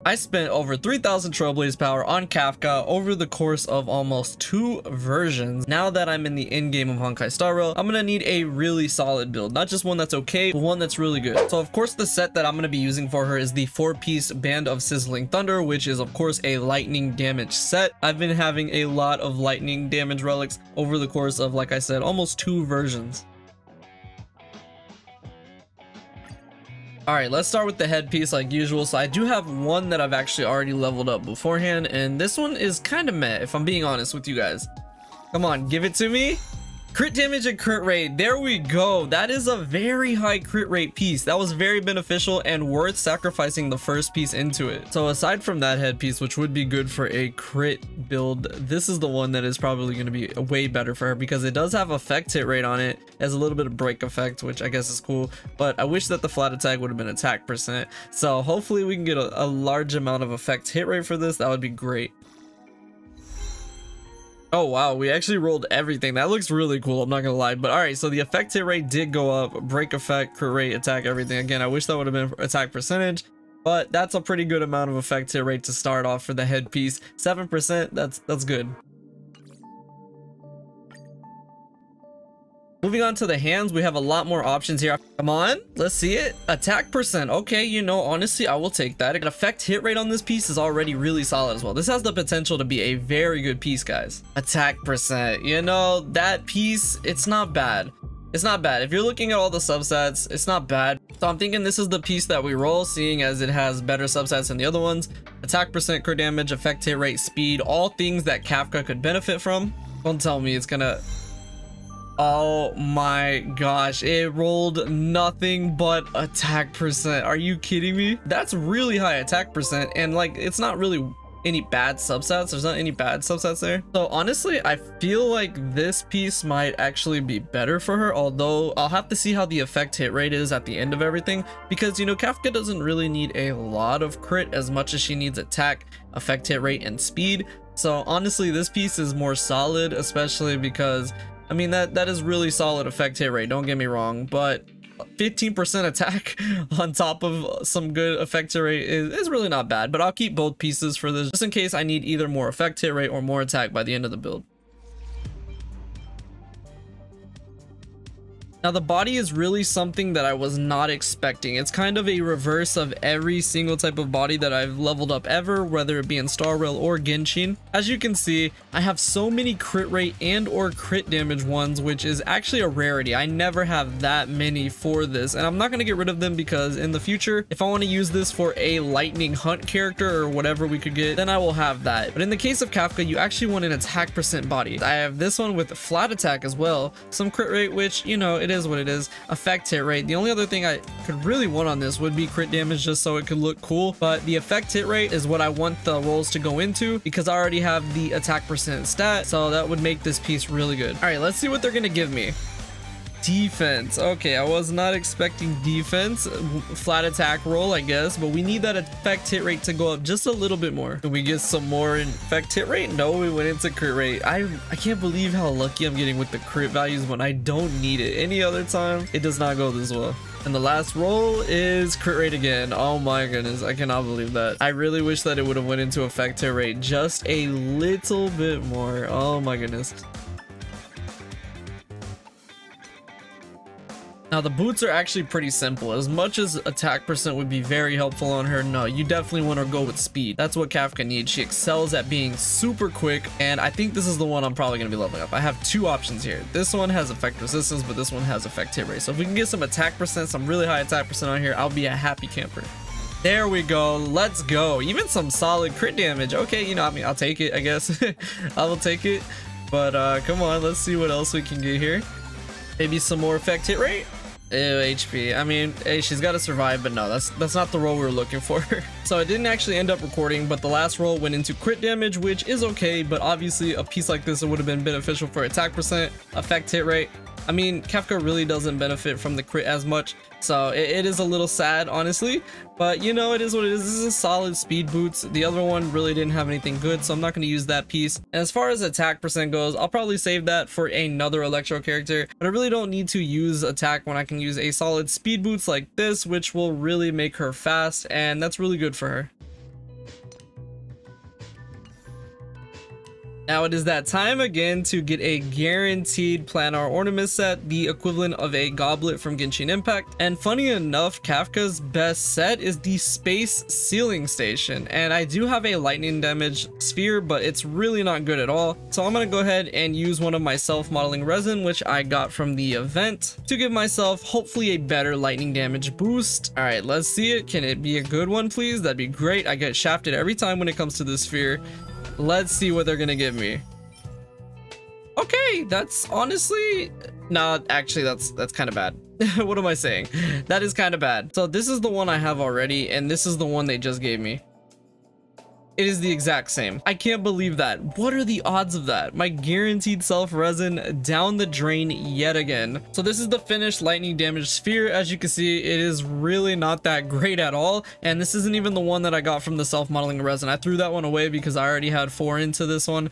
I spent over 3,000 Trailblaze Power on Kafka over the course of almost 2 versions. Now that I'm in the end game of Honkai Star Rail, I'm gonna need a really solid build, not just one that's okay, but one that's really good. So of course the set that I'm gonna be using for her is the 4-piece Band of Sizzling Thunder, which is of course a lightning damage set. I've been having a lot of lightning damage relics over the course of, like I said, almost 2 versions. Alright, let's start with the headpiece like usual. So I do have one that I've actually already leveled up beforehand, and this one is kind of meh, if I'm being honest with you guys. Come on, give it to me. Crit damage and crit rate, there we go. That is a very high crit rate piece. That was very beneficial and worth sacrificing the first piece into it. So aside from that headpiece, which would be good for a crit build, this is the one that is probably going to be way better for her because it does have effect hit rate on it. It has a little bit of break effect, which I guess is cool, but I wish that the flat attack would have been attack percent. So hopefully we can get a large amount of effect hit rate for this. That would be great. Oh wow, we actually rolled everything. That looks really cool, I'm not gonna lie. But all right, so the effect hit rate did go up, break effect, crit rate, attack, everything. Again, I wish that would have been attack percentage, but that's a pretty good amount of effect hit rate to start off for the headpiece. 7%, that's good. Moving on to the hands, we have a lot more options here. Come on, let's see it. Attack percent. Okay, you know, honestly, I will take that. Effect hit rate on this piece is already really solid as well. This has the potential to be a very good piece, guys. Attack percent. You know, that piece, it's not bad. It's not bad. If you're looking at all the substats, it's not bad. So I'm thinking this is the piece that we roll, seeing as it has better substats than the other ones. Attack percent, crit damage, effect hit rate, speed, all things that Kafka could benefit from. Don't tell me it's gonna... Oh my gosh, it rolled nothing but attack percent. Are you kidding me? That's really high attack percent, and like it's not really any bad substats. There's not any bad substats there. So honestly, I feel like this piece might actually be better for her, although I'll have to see how the effect hit rate is at the end of everything, because you know, Kafka doesn't really need a lot of crit as much as she needs attack, effect hit rate, and speed. So honestly, this piece is more solid, especially because I mean, that is really solid effect hit rate, don't get me wrong, but 15% attack on top of some good effect hit rate is really not bad. But I'll keep both pieces for this just in case I need either more effect hit rate or more attack by the end of the build. Now the body is really something that I was not expecting. It's kind of a reverse of every single type of body that I've leveled up ever, whether it be in Star Rail or Genshin. As you can see, I have so many crit rate and or crit damage ones, which is actually a rarity. I never have that many for this, and I'm not going to get rid of them because in the future, if I want to use this for a lightning hunt character or whatever we could get, then I will have that. But in the case of Kafka, you actually want an attack percent body. I have this one with flat attack as well, some crit rate, which, you know, it is what it is, effect hit rate. The only other thing I could really want on this would be crit damage, just so it could look cool, but the effect hit rate is what I want the rolls to go into because I already have the attack percent stat, so that would make this piece really good. All right, let's see what they're gonna give me. Defense. Okay, I was not expecting defense. Flat attack roll, I guess, but we need that effect hit rate to go up just a little bit more. Can we get some more in effect hit rate? No, we went into crit rate. I can't believe how lucky I'm getting with the crit values when I don't need it. Any other time, it does not go this well. And the last roll is crit rate again. Oh my goodness, I cannot believe that. I really wish that it would have went into effect hit rate just a little bit more. Oh my goodness. Now the boots are actually pretty simple. As much as attack percent would be very helpful on her, no, you definitely want to go with speed. That's what Kafka needs. She excels at being super quick, and I think this is the one I'm probably going to be leveling up. I have 2 options here. This one has effect resistance, but this one has effect hit rate. So if we can get some attack percent, some really high attack percent on here, I'll be a happy camper. There we go. Let's go. Even some solid crit damage. Okay, you know, I mean, I'll take it, I guess. I will take it. But come on, let's see what else we can get here. Maybe some more effect hit rate. Ew, HP. I mean, hey, she's got to survive, but no, that's not the roll we were looking for. So I didn't actually end up recording, but the last roll went into crit damage, which is okay, but obviously a piece like this would have been beneficial for attack percent, effect hit rate. I mean, Kafka really doesn't benefit from the crit as much, so it is a little sad, honestly, but you know, it is what it is. This is a solid speed boots. The other one really didn't have anything good, so I'm not going to use that piece. And as far as attack percent goes, I'll probably save that for another electro character, but I really don't need to use attack when I can use a solid speed boots like this, which will really make her fast, and that's really good for her. Now it is that time again to get a guaranteed planar ornament set, the equivalent of a goblet from Genshin Impact. And funny enough, Kafka's best set is the Space Sealing Station. And I do have a lightning damage sphere, but it's really not good at all. So I'm gonna go ahead and use one of my self-modeling resin, which I got from the event, to give myself hopefully a better lightning damage boost. All right, let's see it. Can it be a good one, please? That'd be great. I get shafted every time when it comes to this sphere. Let's see what they're gonna give me. Okay, that's honestly, no, actually that's kind of bad. What am I saying? That is kind of bad. So this is the one I have already, and this is the one they just gave me. It is the exact same. I can't believe that. What are the odds of that? My guaranteed self resin down the drain yet again. So this is the finished lightning damage sphere. As you can see, it is really not that great at all. And this isn't even the one that I got from the self-modeling resin. I threw that one away because I already had 4 into this one.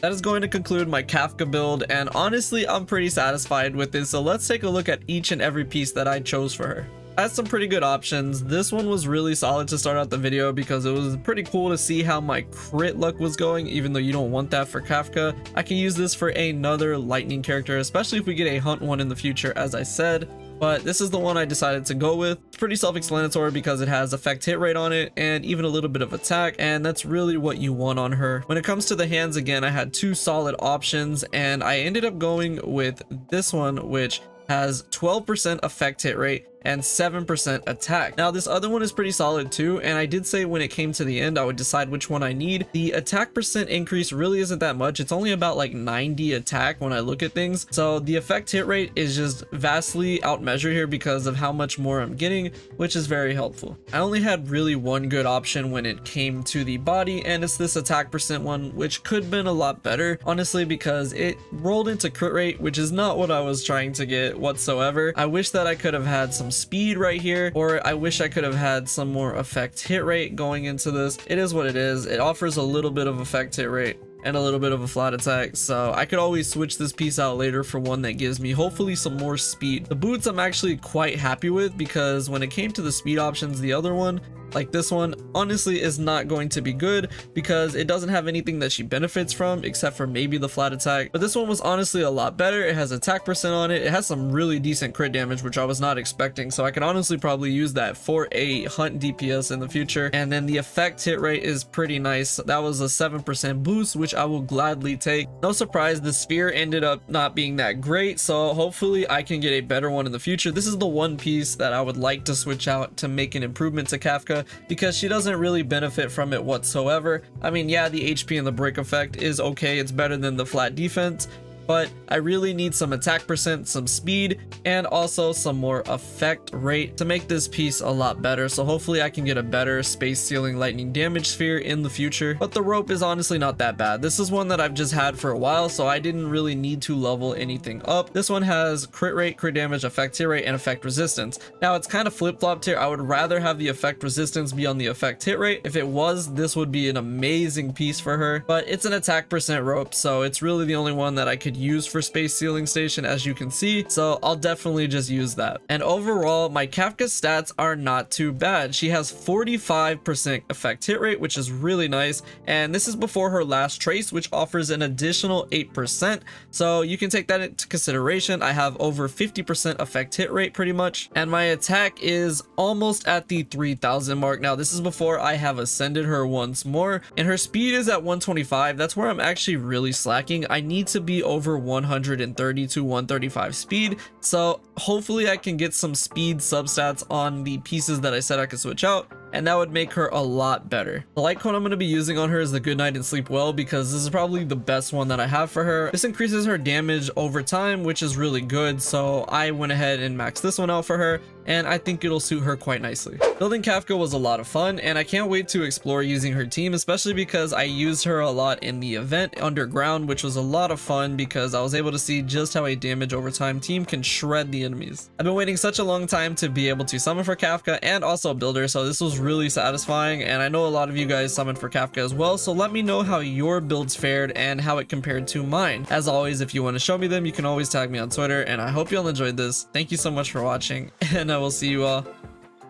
That is going to conclude my Kafka build, and honestly, I'm pretty satisfied with this. So let's take a look at each and every piece that I chose for her. I had some pretty good options. This one was really solid to start out the video because it was pretty cool to see how my crit luck was going, even though you don't want that for Kafka. I can use this for another lightning character, especially if we get a hunt one in the future, as I said. But this is the one I decided to go with. It's pretty self-explanatory because it has effect hit rate on it and even a little bit of attack, and that's really what you want on her. When it comes to the hands, again, I had 2 solid options, and I ended up going with this one, which has 12% effect hit rate and 7% attack. Now this other one is pretty solid too, and I did say when it came to the end I would decide which one I need. The attack percent increase really isn't that much. It's only about like 90 attack when I look at things, so the effect hit rate is just vastly outmeasured here because of how much more I'm getting, which is very helpful. I only had really one good option when it came to the body, and it's this attack percent one, which could have been a lot better honestly because it rolled into crit rate, which is not what I was trying to get whatsoever. I wish that I could have had some speed right here, or I wish I could have had some more effect hit rate going into this. It is what it is. It offers a little bit of effect hit rate and a little bit of a flat attack, so I could always switch this piece out later for one that gives me hopefully some more speed. The boots I'm actually quite happy with because when it came to the speed options, the other one, like this one, honestly is not going to be good because it doesn't have anything that she benefits from except for maybe the flat attack. But this one was honestly a lot better. It has attack percent on it. It has some really decent crit damage, which I was not expecting, so I can honestly probably use that for a hunt DPS in the future. And then the effect hit rate is pretty nice. That was a 7% boost, which I will gladly take. No surprise, the sphere ended up not being that great, so hopefully I can get a better one in the future. This is the one piece that I would like to switch out to make an improvement to Kafka because she doesn't really benefit from it whatsoever. I mean, yeah, the HP and the break effect is okay. It's better than the flat defense, but I really need some attack percent, some speed, and also some more effect rate to make this piece a lot better. So hopefully I can get a better space sealing lightning damage sphere in the future. But the rope is honestly not that bad. This is one that I've just had for a while, so I didn't really need to level anything up. This one has crit rate, crit damage, effect hit rate, and effect resistance. Now it's kind of flip-flopped here. I would rather have the effect resistance be on the effect hit rate. If it was, this would be an amazing piece for her, but it's an attack percent rope, so it's really the only one that I could use for Space Sealing Station, as you can see, so I'll definitely just use that. And overall, my Kafka stats are not too bad. She has 45% effect hit rate, which is really nice, and this is before her last trace, which offers an additional 8%, so you can take that into consideration. I have over 50% effect hit rate pretty much, and my attack is almost at the 3000 mark. Now this is before I have ascended her once more, and her speed is at 125. That's where I'm actually really slacking. I need to be over 130 to 135 speed, so hopefully I can get some speed substats on the pieces that I said I could switch out, and that would make her a lot better. The light cone I'm going to be using on her is the Good Night and Sleep Well because this is probably the best one that I have for her. This increases her damage over time, which is really good, so I went ahead and maxed this one out for her, and I think it'll suit her quite nicely. Building Kafka was a lot of fun, and I can't wait to explore using her team, especially because I used her a lot in the event Underground, which was a lot of fun because I was able to see just how a damage over time team can shred the enemies. I've been waiting such a long time to be able to summon for Kafka and also build her, so this was really satisfying, and I know a lot of you guys summoned for Kafka as well, so let me know how your builds fared and how it compared to mine. As always, if you want to show me them, you can always tag me on Twitter, and I hope you all enjoyed this. Thank you so much for watching, and I will see you all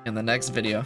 in the next video.